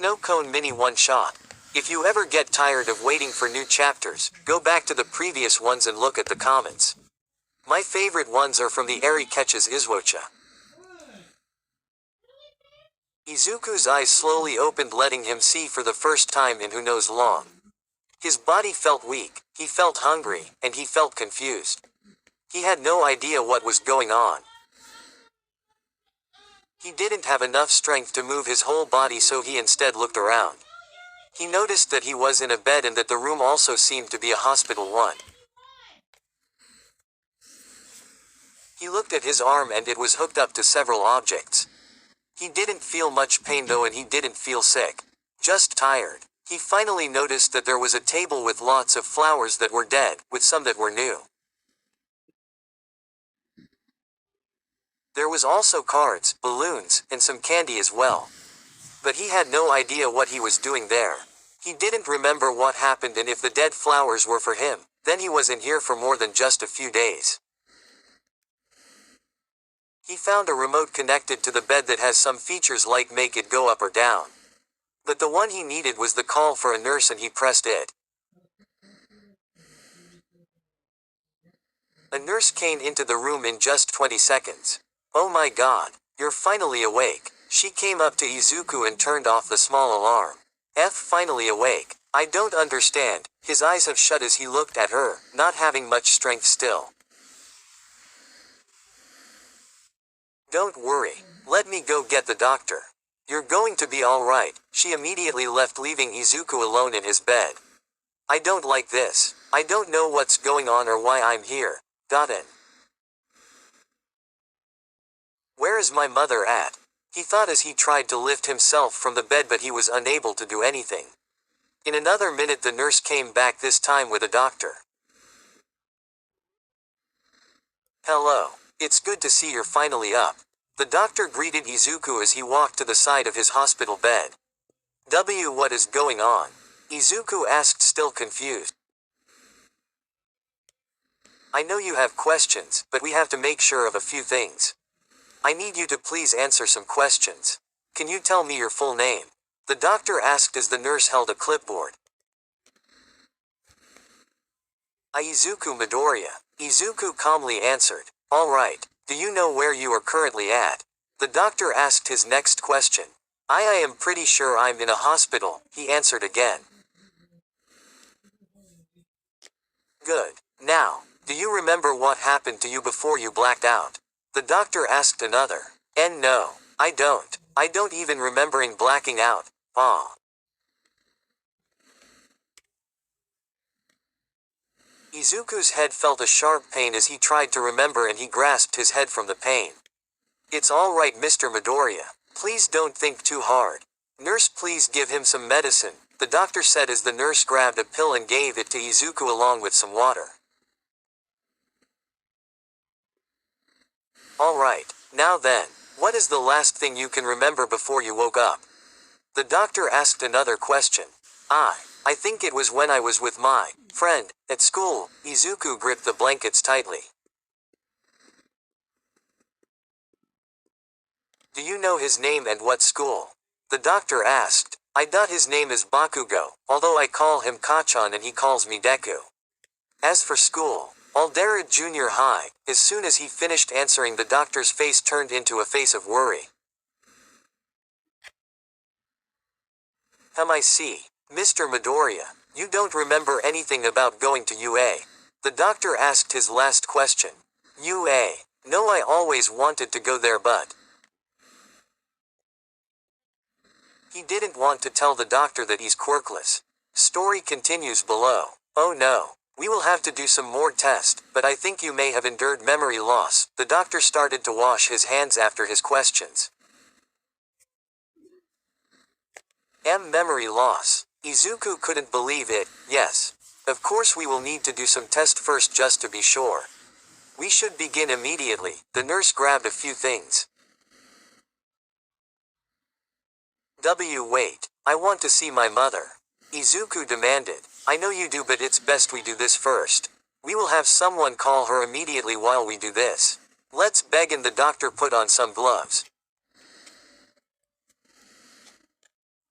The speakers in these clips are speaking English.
Snow Cone Mini One Shot. If you ever get tired of waiting for new chapters, go back to the previous ones and look at the comments. My favorite ones are from the Eri catches Izwocha. Izuku's eyes slowly opened, letting him see for the first time in who knows long. His body felt weak, he felt hungry, and he felt confused. He had no idea what was going on. He didn't have enough strength to move his whole body, so he instead looked around. He noticed that he was in a bed and that the room also seemed to be a hospital one. He looked at his arm and it was hooked up to several objects. He didn't feel much pain though, and he didn't feel sick. Just tired. He finally noticed that there was a table with lots of flowers that were dead, with some that were new. There was also cards, balloons, and some candy as well. But he had no idea what he was doing there. He didn't remember what happened, and if the dead flowers were for him, then he was in here for more than just a few days. He found a remote connected to the bed that has some features like make it go up or down. But the one he needed was the call for a nurse, and he pressed it. A nurse came into the room in just 20 seconds. "Oh my god, you're finally awake." She came up to Izuku and turned off the small alarm. Finally awake. I don't understand. His eyes have shut as he looked at her, not having much strength still. "Don't worry. Let me go get the doctor. You're going to be alright." She immediately left, leaving Izuku alone in his bed. "I don't like this. I don't know what's going on or why I'm here. Where is my mother at?" He thought as he tried to lift himself from the bed, but he was unable to do anything. In another minute the nurse came back, this time with a doctor. "Hello. It's good to see you're finally up." The doctor greeted Izuku as he walked to the side of his hospital bed. What is going on?" Izuku asked, still confused. "I know you have questions, but we have to make sure of a few things. I need you to please answer some questions. Can you tell me your full name?" The doctor asked as the nurse held a clipboard. "Izuku Midoriya." Izuku calmly answered. "All right. Do you know where you are currently at?" The doctor asked his next question. I am pretty sure I'm in a hospital," he answered again. "Good. Now, do you remember what happened to you before you blacked out?" The doctor asked another. No, I don't. I don't even remembering blacking out. Izuku's head felt a sharp pain as he tried to remember, and he grasped his head from the pain. "It's all right, Mr. Midoriya. Please don't think too hard. Nurse, please give him some medicine," the doctor said as the nurse grabbed a pill and gave it to Izuku along with some water. "All right, now then, what is the last thing you can remember before you woke up?" The doctor asked another question. I think it was when I was with my friend at school." Izuku gripped the blankets tightly. "Do you know his name and what school?" the doctor asked. His name is Bakugo, although I call him Kachan and he calls me Deku. As for school, Aldera Junior High." As soon as he finished answering, the doctor's face turned into a face of worry. I see. Mr. Midoriya, you don't remember anything about going to UA?" the doctor asked his last question. "UA? No, I always wanted to go there, but..." He didn't want to tell the doctor that he's quirkless. Story continues below. "Oh no. We will have to do some more tests, but I think you may have endured memory loss." The doctor started to wash his hands after his questions. Memory loss. Izuku couldn't believe it. "Yes. Of course we will need to do some tests first just to be sure. We should begin immediately." The nurse grabbed a few things. Wait. I want to see my mother," Izuku demanded. "I know you do, but it's best we do this first. We will have someone call her immediately while we do this. Let's beg," and the doctor put on some gloves.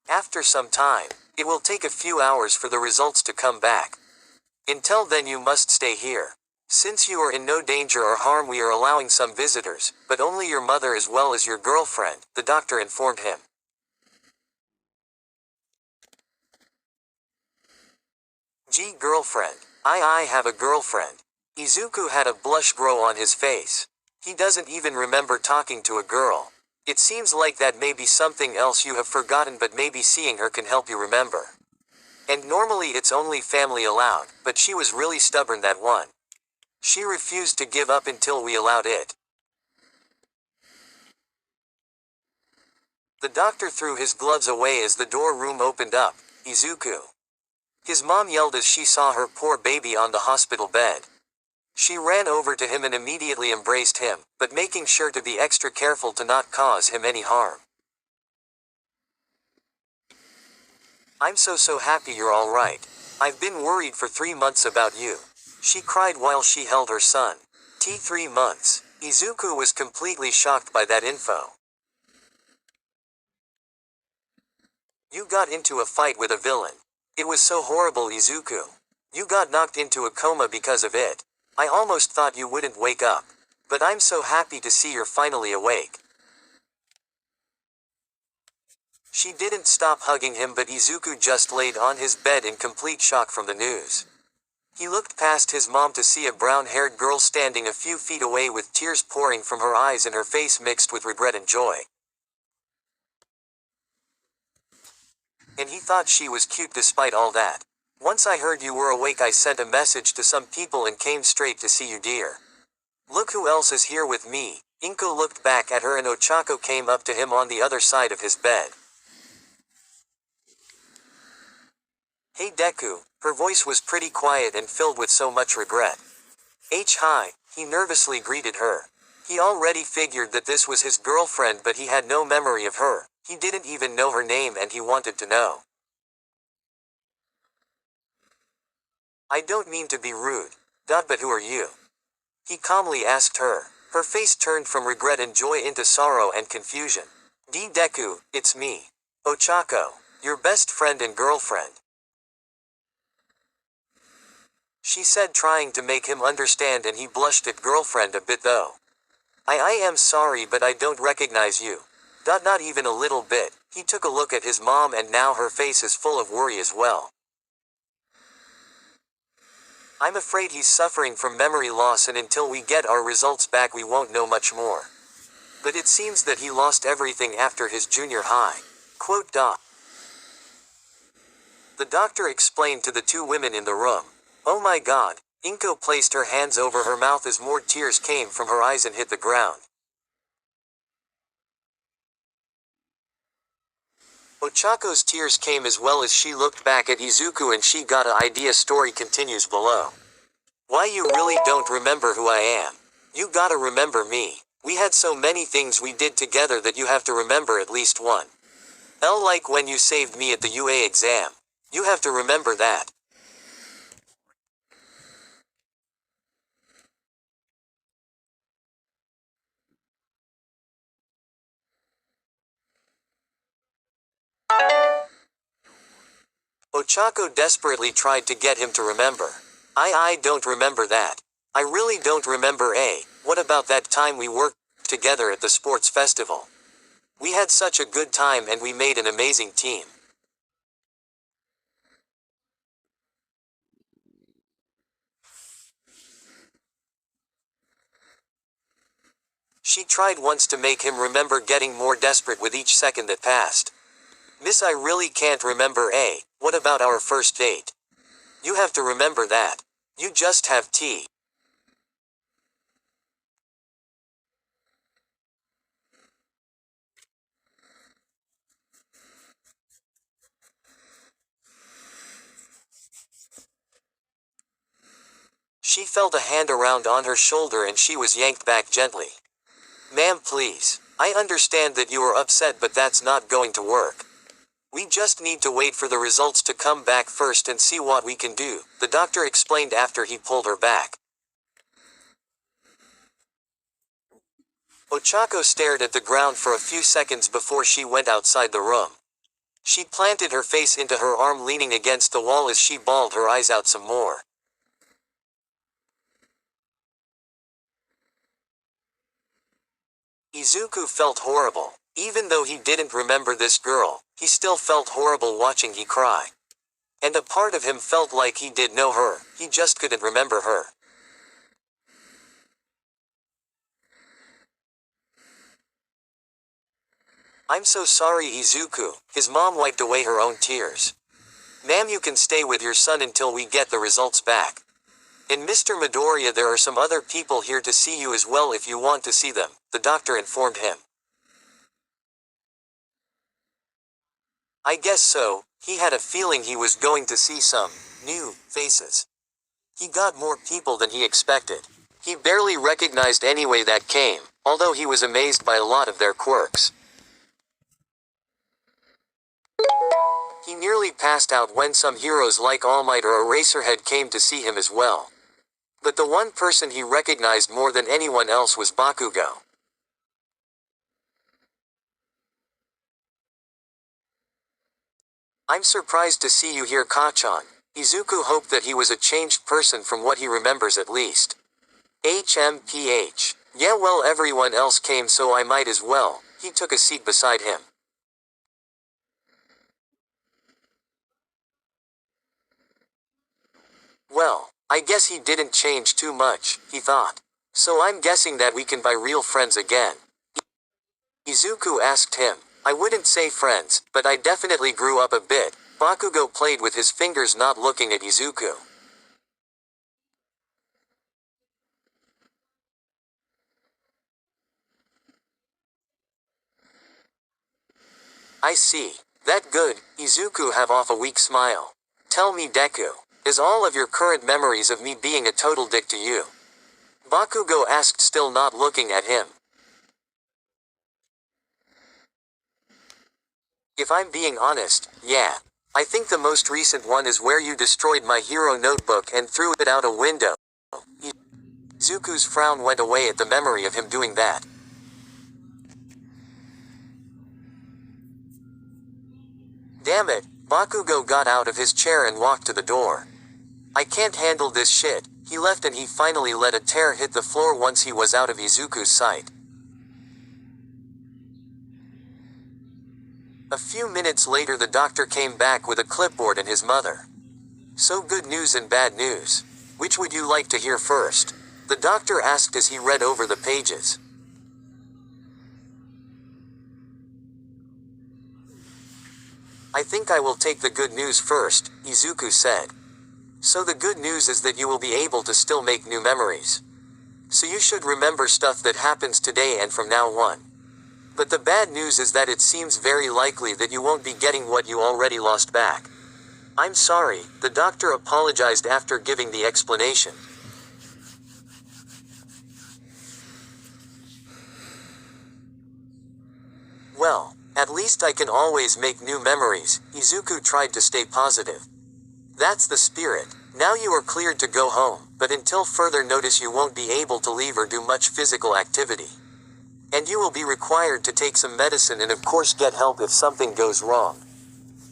After some time, it will take a few hours for the results to come back. Until then you must stay here. Since you are in no danger or harm, we are allowing some visitors, but only your mother as well as your girlfriend, the doctor informed him. Girlfriend. I have a girlfriend. Izuku had a blush grow on his face. He doesn't even remember talking to a girl. It seems like that may be something else you have forgotten, but maybe seeing her can help you remember. And normally it's only family allowed, but she was really stubborn that one. She refused to give up until we allowed it. The doctor threw his gloves away as the door room opened up. Izuku. His mom yelled as she saw her poor baby on the hospital bed. She ran over to him and immediately embraced him, but making sure to be extra careful to not cause him any harm. I'm so happy you're alright. I've been worried for 3 months about you. She cried while she held her son. 3 months. Izuku was completely shocked by that info. You got into a fight with a villain. It was so horrible, Izuku. You got knocked into a coma because of it. I almost thought you wouldn't wake up. But I'm so happy to see you're finally awake. She didn't stop hugging him, but Izuku just laid on his bed in complete shock from the news. He looked past his mom to see a brown-haired girl standing a few feet away with tears pouring from her eyes and her face mixed with regret and joy. And he thought she was cute despite all that. Once I heard you were awake, I sent a message to some people and came straight to see you, dear. Look who else is here with me. Inko looked back at her and Ochako came up to him on the other side of his bed. Hey Deku. Her voice was pretty quiet and filled with so much regret. Hi, he nervously greeted her. He already figured that this was his girlfriend, but he had no memory of her. He didn't even know her name and he wanted to know. I don't mean to be rude, but who are you? He calmly asked her. Her face turned from regret and joy into sorrow and confusion. Deku, it's me. Ochako, your best friend and girlfriend. She said, trying to make him understand, and he blushed at girlfriend a bit though. I am sorry, but I don't recognize you. Not even a little bit. He took a look at his mom and now her face is full of worry as well. I'm afraid he's suffering from memory loss, and until we get our results back we won't know much more. But it seems that he lost everything after his junior high. Quote. The doctor explained to the two women in the room. Oh my god. Inko placed her hands over her mouth as more tears came from her eyes and hit the ground. Ochako's tears came as well as she looked back at Izuku and she got an idea. Story continues below. Why, you really don't remember who I am? You gotta remember me. We had so many things we did together that you have to remember at least one. Like when you saved me at the UA exam. You have to remember that. Ochako desperately tried to get him to remember. I don't remember that. I really don't remember. What about that time we worked together at the sports festival? We had such a good time and we made an amazing team. She tried once to make him remember, getting more desperate with each second that passed. Miss, I really can't remember. What about our first date? You have to remember that. You just have tea. She felt a hand around on her shoulder and she was yanked back gently. Ma'am, please. I understand that you are upset, but that's not going to work. We just need to wait for the results to come back first and see what we can do, the doctor explained after he pulled her back. Ochako stared at the ground for a few seconds before she went outside the room. She planted her face into her arm, leaning against the wall as she bawled her eyes out some more. Izuku felt horrible. Even though he didn't remember this girl, he still felt horrible watching her cry. And a part of him felt like he did know her, he just couldn't remember her. I'm so sorry, Izuku. His mom wiped away her own tears. Ma'am, you can stay with your son until we get the results back. And Mr. Midoriya, there are some other people here to see you as well if you want to see them, the doctor informed him. I guess so. He had a feeling he was going to see some new faces. He got more people than he expected. He barely recognized anyway that came, although he was amazed by a lot of their quirks. He nearly passed out when some heroes like All Might or Eraserhead came to see him as well. But the one person he recognized more than anyone else was Bakugo. I'm surprised to see you here, Kachan. Izuku hoped that he was a changed person from what he remembers at least. HMPH. Yeah, well, everyone else came, so I might as well. He took a seat beside him. Well, I guess he didn't change too much, he thought. So I'm guessing that we can be real friends again. Izuku asked him. I wouldn't say friends, but I definitely grew up a bit. Bakugo played with his fingers, not looking at Izuku. I see. That good. Izuku have off a weak smile. Tell me, Deku, is all of your current memories of me being a total dick to you? Bakugo asked, still not looking at him. If I'm being honest, yeah. I think the most recent one is where you destroyed my hero notebook and threw it out a window. Izuku's frown went away at the memory of him doing that. Damn it, Bakugo got out of his chair and walked to the door. I can't handle this shit. He left and he finally let a tear hit the floor once he was out of Izuku's sight. A few minutes later, the doctor came back with a clipboard and his mother. So, good news and bad news. Which would you like to hear first? The doctor asked as he read over the pages. I think I will take the good news first, Izuku said. So the good news is that you will be able to still make new memories. So you should remember stuff that happens today and from now on. But the bad news is that it seems very likely that you won't be getting what you already lost back. I'm sorry, the doctor apologized after giving the explanation. Well, at least I can always make new memories, Izuku tried to stay positive. That's the spirit. Now you are cleared to go home, but until further notice you won't be able to leave or do much physical activity. And you will be required to take some medicine and of course get help if something goes wrong.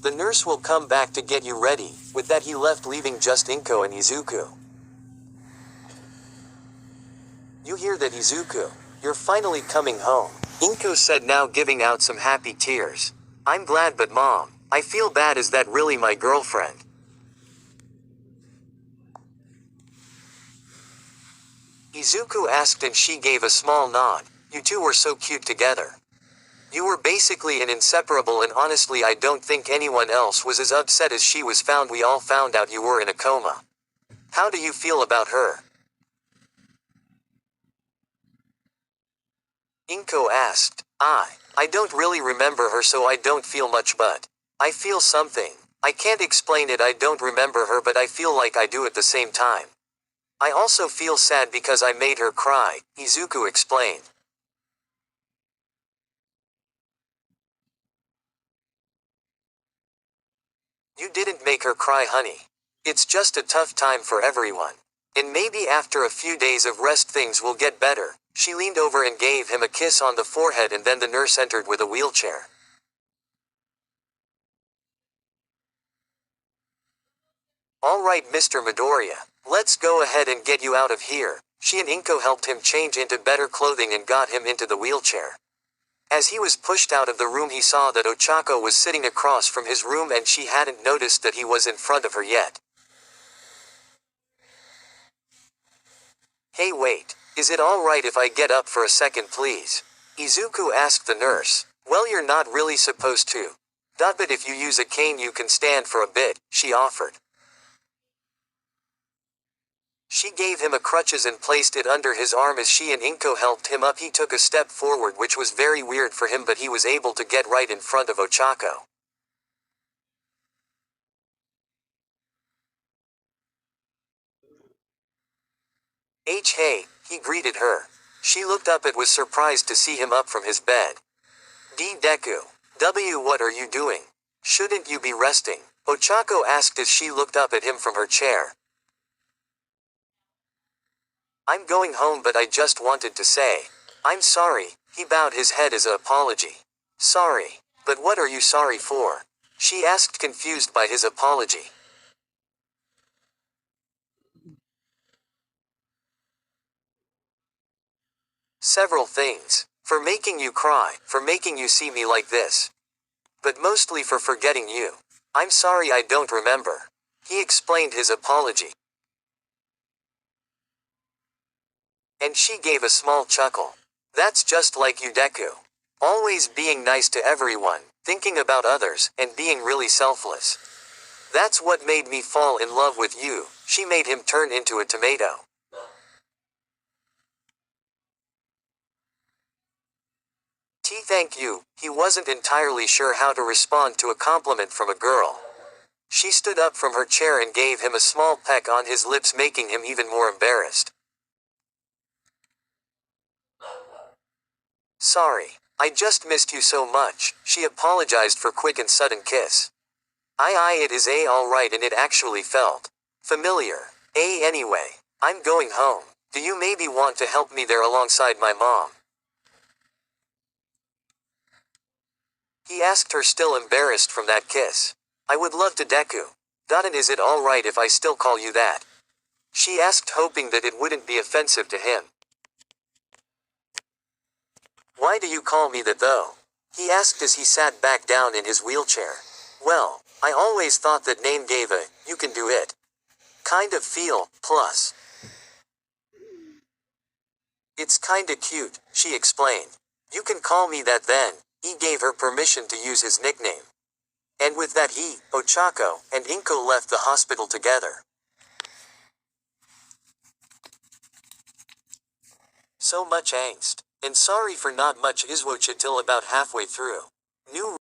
The nurse will come back to get you ready. With that he left, leaving just Inko and Izuku. You hear that, Izuku? You're finally coming home, Inko said, now giving out some happy tears. I'm glad, but Mom, I feel bad. Is that really my girlfriend? Izuku asked and she gave a small nod. You two were so cute together. You were basically an inseparable, and honestly I don't think anyone else was as upset as she was. We all found out you were in a coma. How do you feel about her? Inko asked. I don't really remember her, so I don't feel much, but I feel something. I can't explain it. I don't remember her, but I feel like I do at the same time. I also feel sad because I made her cry, Izuku explained. You didn't make her cry, honey. It's just a tough time for everyone. And maybe after a few days of rest things will get better. She leaned over and gave him a kiss on the forehead, and then the nurse entered with a wheelchair. Alright Mr. Midoriya, let's go ahead and get you out of here. She and Inko helped him change into better clothing and got him into the wheelchair. As he was pushed out of the room he saw that Ochako was sitting across from his room and she hadn't noticed that he was in front of her yet. Hey wait, is it alright if I get up for a second please? Izuku asked the nurse. Well you're not really supposed to. But if you use a cane you can stand for a bit, she offered. She gave him a crutches and placed it under his arm as she and Inko helped him up. He took a step forward which was very weird for him but he was able to get right in front of Ochako. Hey, he greeted her. She looked up and was surprised to see him up from his bed. Deku. What are you doing? Shouldn't you be resting? Ochako asked as she looked up at him from her chair. I'm going home but I just wanted to say. I'm sorry, he bowed his head as an apology. Sorry. But what are you sorry for? She asked confused by his apology. Several things. For making you cry, for making you see me like this. But mostly for forgetting you. I'm sorry I don't remember. He explained his apology. And she gave a small chuckle. That's just like you Deku. Always being nice to everyone, thinking about others, and being really selfless. That's what made me fall in love with you. She made him turn into a tomato. Thank you. He wasn't entirely sure how to respond to a compliment from a girl. She stood up from her chair and gave him a small peck on his lips making him even more embarrassed. Sorry. I just missed you so much, she apologized for quick and sudden kiss. It is alright and it actually felt familiar. Anyway. I'm going home. Do you maybe want to help me there alongside my mom? He asked her still embarrassed from that kiss. I would love to Deku. And is it alright if I still call you that? She asked hoping that it wouldn't be offensive to him. Why do you call me that though? He asked as he sat back down in his wheelchair. Well, I always thought that name gave a, you can do it. Kind of feel, plus. It's kinda cute, she explained. You can call me that then. He gave her permission to use his nickname. And with that he, Ochako, and Inko left the hospital together. So much angst. And sorry for not much iswocha till about halfway through. New